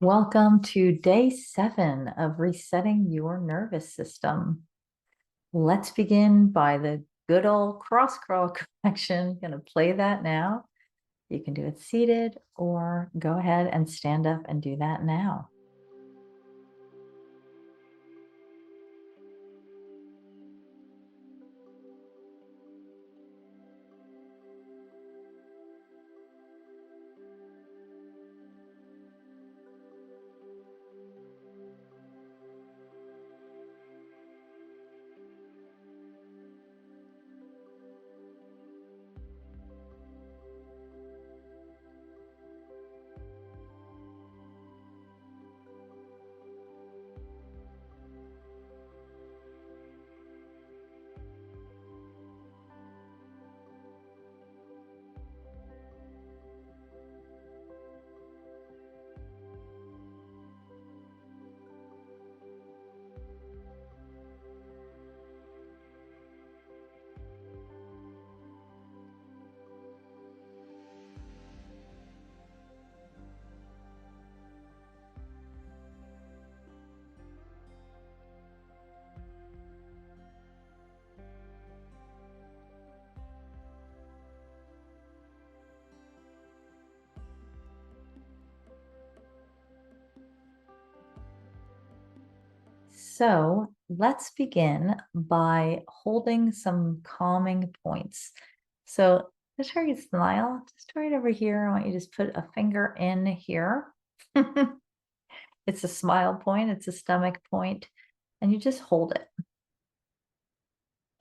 Welcome to day 7 of resetting your nervous system. Let's begin by the good old cross crawl action. Going to play that now. You can do it seated or go ahead and stand up and do that now. So let's begin by holding some calming points. So just try to smile, just right over here. I want you to just put a finger in here. It's a smile point, it's a stomach point, and you just hold it.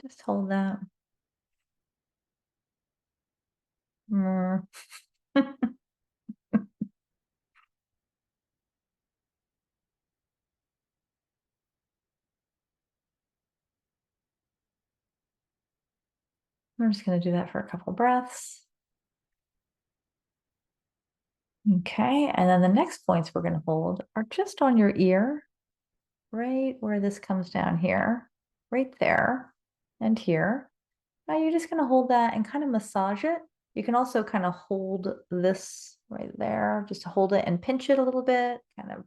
Just hold that. Mm. I'm just going to do that for a couple breaths. Okay, and then the next points we're going to hold are just on your ear, right where this comes down here, right there, and here. Now you're just going to hold that and kind of massage it. You can also kind of hold this right there, just hold it and pinch it a little bit, kind of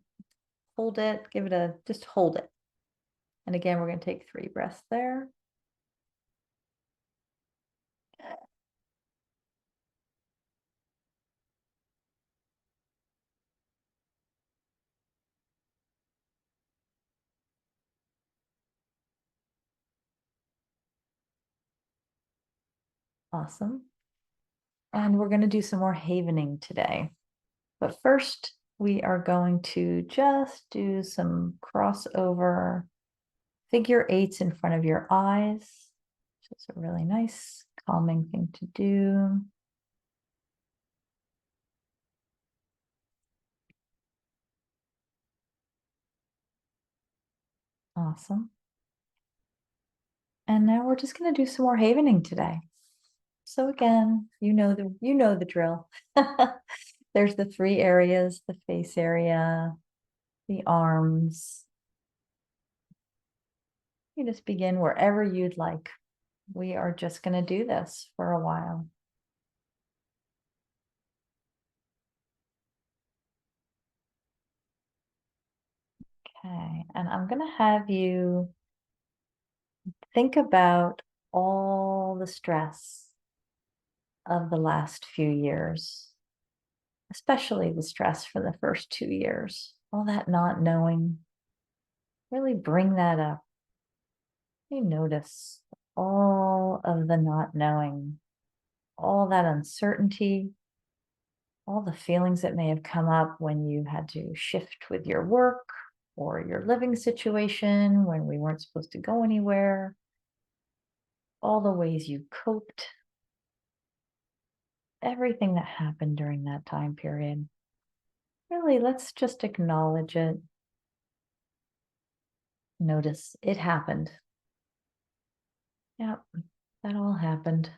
hold it, give it a, just hold it. And again, we're going to take 3 breaths there. Awesome. And we're going to do some more havening today. But first, we are going to just do some crossover figure 8s in front of your eyes. Which is a really nice, calming thing to do. Awesome. And now we're just going to do some more havening today. So again, you know the drill. There's the 3 areas, the face area, the arms. You just begin wherever you'd like. We are just going to do this for a while. Okay, and I'm going to have you think about all the stress of the last few years, especially the stress for the first 2 years, all that not knowing. Really bring that up. You notice all of the not knowing, all that uncertainty, all the feelings that may have come up when you had to shift with your work or your living situation, when we weren't supposed to go anywhere, all the ways you coped, everything that happened during that time period. Really, let's just acknowledge it. Notice it happened. Yep, that all happened.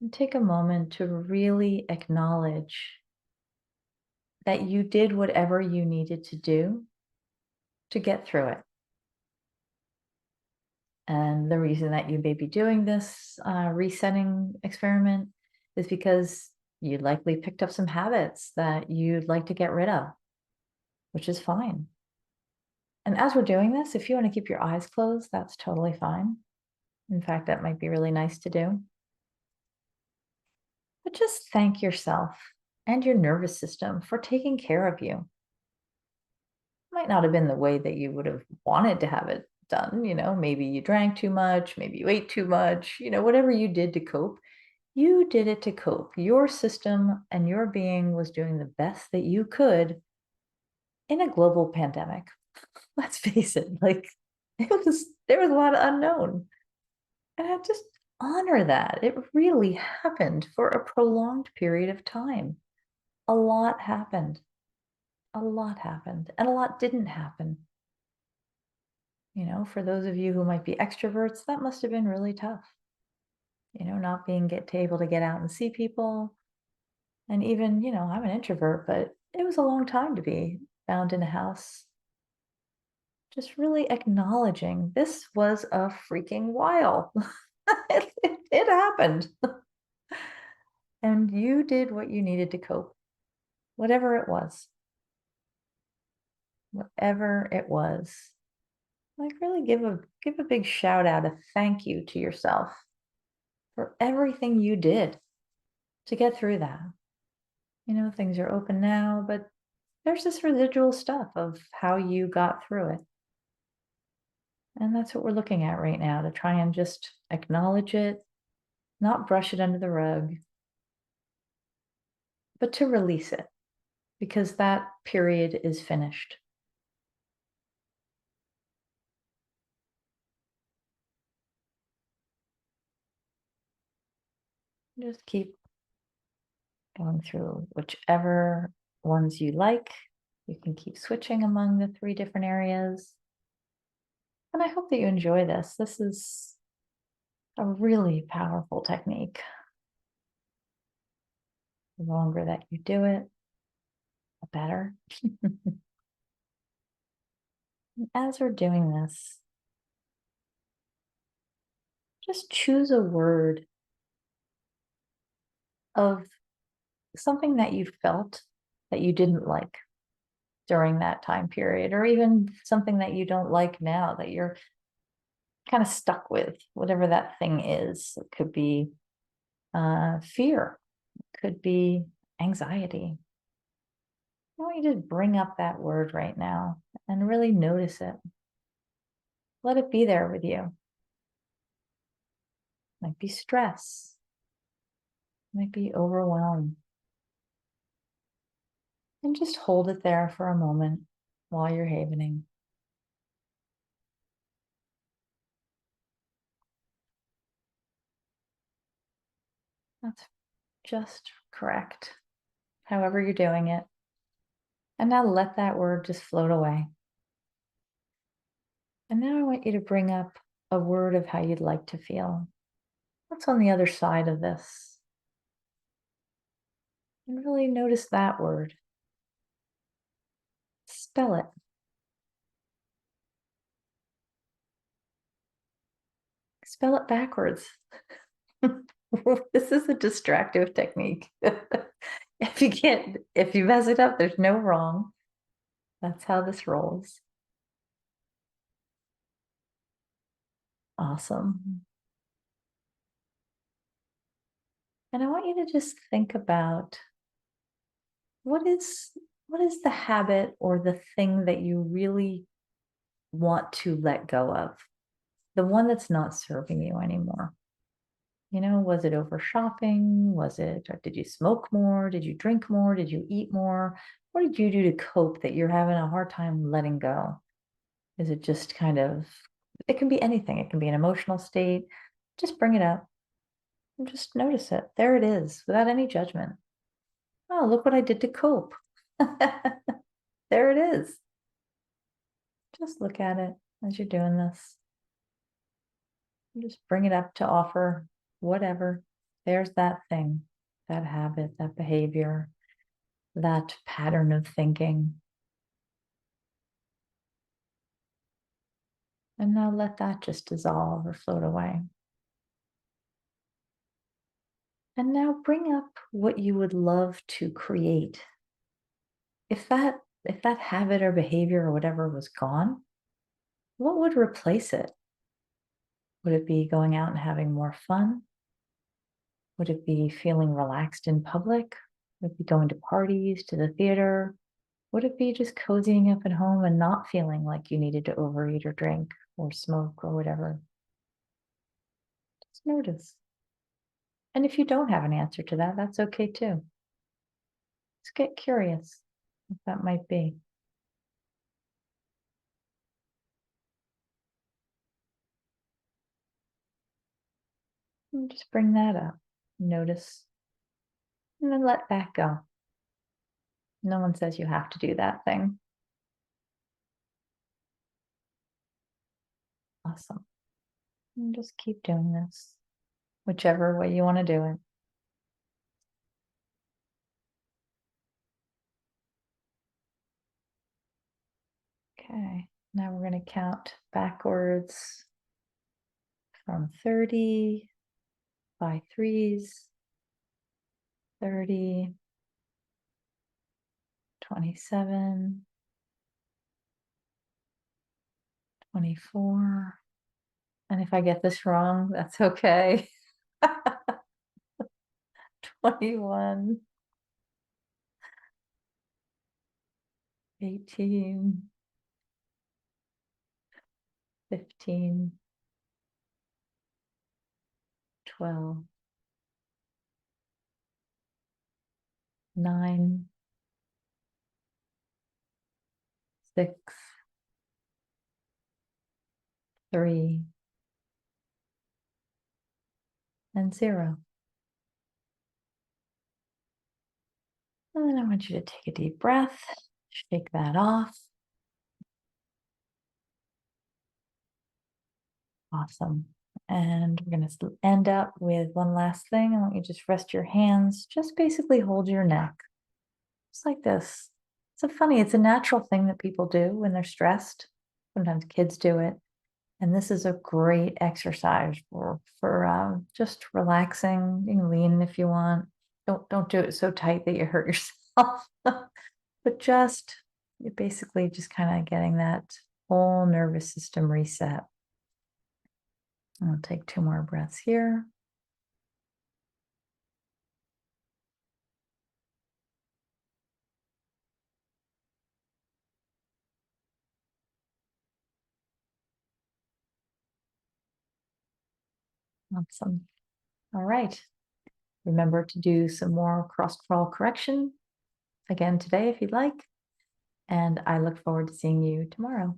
And take a moment to really acknowledge that you did whatever you needed to do to get through it. And the reason that you may be doing this resetting experiment is because You likely picked up some habits that you'd like to get rid of, which is fine. And as we're doing this, if you want to keep your eyes closed, that's totally fine. In fact, that might be really nice to do. But just thank yourself and your nervous system for taking care of you. Might not have been the way that you would have wanted to have it done. Maybe you drank too much, maybe you ate too much, whatever you did to cope, you did it to cope. Your system and your being was doing the best that you could in a global pandemic. Let's face it, there was a lot of unknown. And I just honor that. It really happened for a prolonged period of time. A lot happened. A lot happened. And a lot didn't happen. For those of you who might be extroverts, that must have been really tough. Not being able to get out and see people. And even, I'm an introvert, but it was a long time to be bound in a house. Just really acknowledging this was a freaking while. It happened. And you did what you needed to cope, whatever it was. Whatever it was. Really give a big shout out, a thank you to yourself for everything you did to get through that. Things are open now, but there's this residual stuff of how you got through it. And that's what we're looking at right now, to try and just acknowledge it, not brush it under the rug, but to release it, because that period is finished. Just keep going through whichever ones you like. You can keep switching among the 3 different areas. And I hope that you enjoy this. This is a really powerful technique. The longer that you do it, the better. As we're doing this, just choose a word of something that you felt that you didn't like during that time period, or even something that you don't like now that you're kind of stuck with, whatever that thing is. It could be fear, it could be anxiety. I want you to bring up that word right now and really notice it. Let it be there with you. It might be stress, it might be overwhelm. And just hold it there for a moment while you're havening. That's just correct, however you're doing it. And now let that word just float away. And now I want you to bring up a word of how you'd like to feel. What's on the other side of this? And really notice that word. Spell it. Spell it backwards. This is a distractive technique. If you mess it up, there's no wrong. That's how this rolls. Awesome. And I want you to just think about what is the habit or the thing that you really want to let go of? The one that's not serving you anymore. Was it over shopping? Did you smoke more? Did you drink more? Did you eat more? What did you do to cope that you're having a hard time letting go? Is it just it can be anything. It can be an emotional state. Just bring it up and just notice it. There it is, without any judgment. Oh, look what I did to cope. There it is. Just look at it as you're doing this. And just bring it up to offer whatever. There's that thing, that habit, that behavior, that pattern of thinking. And now let that just dissolve or float away. And now bring up what you would love to create. If that habit or behavior or whatever was gone, what would replace it? Would it be going out and having more fun? Would it be feeling relaxed in public? Would it be going to parties, to the theater? Would it be just cozying up at home and not feeling like you needed to overeat or drink or smoke or whatever? Just notice. And if you don't have an answer to that, that's okay too. Just get curious what that might be. And just bring that up. Notice and then let that go. No one says you have to do that thing. Awesome. And just keep doing this, whichever way you want to do it. Okay, now we're going to count backwards from 30 by threes, 30, 27, 24. And if I get this wrong, that's okay. 21, 18, 15, 12, 9, 6, 3, and 0. And then I want you to take a deep breath, shake that off. Awesome. And we're going to end up with one last thing. I want you to just rest your hands, just basically hold your neck, just like this. It's a natural thing that people do when they're stressed. Sometimes kids do it. And this is a great exercise for just relaxing. You can lean if you want. Don't do it so tight that you hurt yourself. But just you're basically just kind of getting that whole nervous system reset. I'll take 2 more breaths here. Awesome. All right. Remember to do some more cross crawl correction again today if you'd like. And I look forward to seeing you tomorrow.